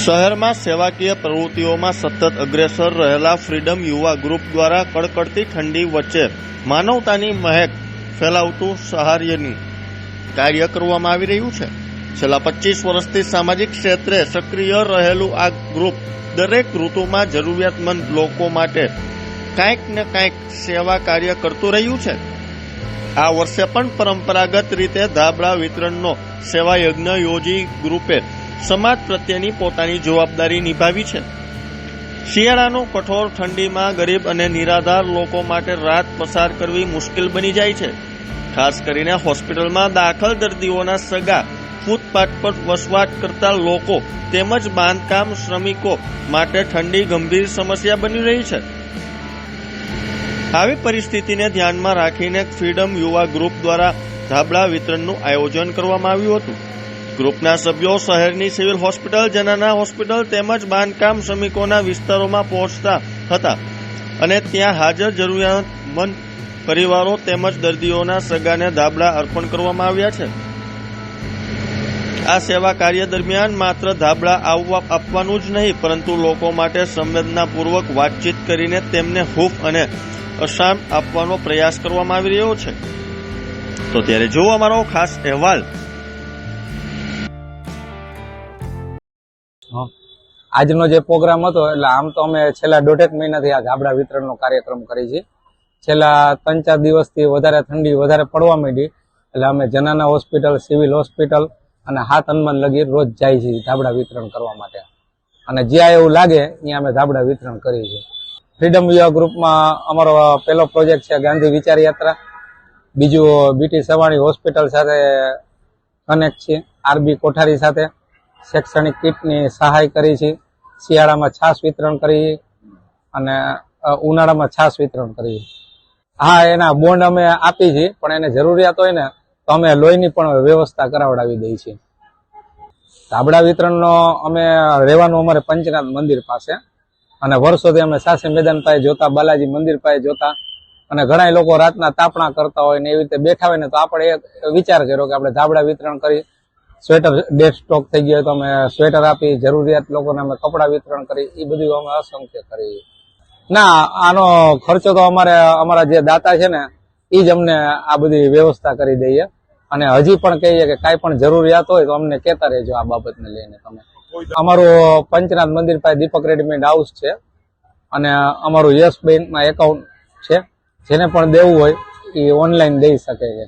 શહેરમાં સેવાકીય પ્રવૃત્તિઓમાં સતત અગ્રેસર રહેલા ફ્રીડમ યુવા ગ્રુપ દ્વારા કડકડતી ઠંડી વચ્ચે માનવતાની મહેક ફેલાવતું સહાયનું કાર્ય કરવામાં આવી રહ્યું છે. છેલ્લા 25 વર્ષથી સામાજિક ક્ષેત્રે સક્રિય રહેલું આ ગ્રુપ દરેક ઋતુમાં જરૂરિયાતમંદ લોકો માટે કાંઈક ને કાંઈક સેવા કાર્ય કરતું રહ્યું છે. આ વર્ષે પણ પરંપરાગત રીતે ધાબળા વિતરણનો સેવા યજ્ઞ યોજી ગ્રુપે સમાજ પ્રત્યેની પોતાની જવાબદારી નિભાવી છે. શિયાળાનું કઠોર ઠંડીમાં ગરીબ અને નિરાધાર લોકો માટે રાત પસાર કરવી મુશ્કેલ બની જાય છે. ખાસ કરીને હોસ્પિટલમાં દાખલ દર્દીઓના સગા, ફૂટપાથ પર વસવાટ કરતા લોકો તેમજ બાંધકામ શ્રમિકો માટે ઠંડી ગંભીર સમસ્યા બની રહી છે. આવી પરિસ્થિતિને ધ્યાનમાં રાખીને ફ્રીડમ યુવા ગ્રુપ દ્વારા ધાબળા વિતરણનું આયોજન કરવામાં આવ્યું હતું. ગ્રુપના સભ્યો શહેરની સિવિલ હોસ્પિટલ, જનાના હોસ્પિટલ તેમજ બાંધકામ શ્રમિકોના વિસ્તારોમાં પહોંચતા હતા અને ત્યાં હાજર જરૂરિયાતમંદ પરિવારો તેમજ દર્દીઓના સગાને ધાબળા અર્પણ કરવામાં આવ્યા છે. આ સેવા કાર્ય દરમિયાન માત્ર ધાબળા આપવાનું જ નહીં, પરંતુ લોકો માટે સંવેદનાપૂર્વક વાતચીત કરીને તેમને હૂંફ અને અશાંત આપવાનો પ્રયાસ કરવામાં આવી રહ્યો છે. તો ત્યારે જો અમારો ખાસ અહેવાલ. આજનો જે પ્રોગ્રામ હતો, એટલે આમ તો અમે છેલ્લા 1.5 મહિનાથી આ ધાબળા વિતરણનો કાર્યક્રમ કરી છે. છેલ્લા 3-4 દિવસથી વધારે ઠંડી વધારે પડવા માંડી, એટલે અમે જનાના હોસ્પિટલ, સિવિલ હોસ્પિટલ અને હાથ હનુમાન લગી રોજ જાય છે ધાબળા વિતરણ કરવા માટે. અને જ્યાં એવું લાગે ત્યાં અમે ધાબળા વિતરણ કરીએ છીએ. ફ્રીડમ યુવા ગ્રુપમાં અમારો પહેલો પ્રોજેક્ટ છે ગાંધી વિચાર યાત્રા. બીજું બીટી સવાણી હોસ્પિટલ સાથે કનેક્ટ છે. આરબી કોઠારી સાથે શૈક્ષણિક કીટની સહાય કરી છે. શિયાળામાં છાશ વિતરણ કરી અને ઉનાળામાં છાશ વિતરણ કરી. હા, એના બોન્ડ અમે આપી છીએ, પણ એને જરૂરિયાત હોય ને તો અમે લોહીની પણ વ્યવસ્થા કરાવડાવી દઈએ છીએ. ધાબળા વિતરણનો અમે રહેવાનું અમારે પંચનાથ મંદિર પાસે, અને વર્ષોથી અમે સાસી મેદાન પાસે જોતા, બાલાજી મંદિર પાસે જોતા, અને ઘણા લોકો રાતના તાપણા કરતા હોય ને એવી રીતે બેઠા હોય ને તો આપણે એક વિચાર કર્યો કે આપણે ધાબળા વિતરણ કરી. સ્વેટર ડેડ સ્ટોક થઈ ગયો તો અમે સ્વેટર આપી, જરૂરિયાત લોકોને અમે કપડાં વિતરણ કરી, એ બધું અમે અસંખ્ય કરી. ના, આનો ખર્ચો તો અમારા જે દાતા છે ને એ જ અમને આ બધી વ્યવસ્થા કરી દઈએ, અને હજી પણ કહીએ કે કાંઈ પણ જરૂરિયાત હોય તો અમને કહેતા રહેજો આ બાબતને લઈને. તમે અમારું પંચનાથ મંદિર પાસે દીપક રેડીમેડ હાઉસ છે, અને અમારું યસ બેંકમાં એકાઉન્ટ છે. જેને પણ દેવું હોય એ ઓનલાઈન દઈ શકે છે.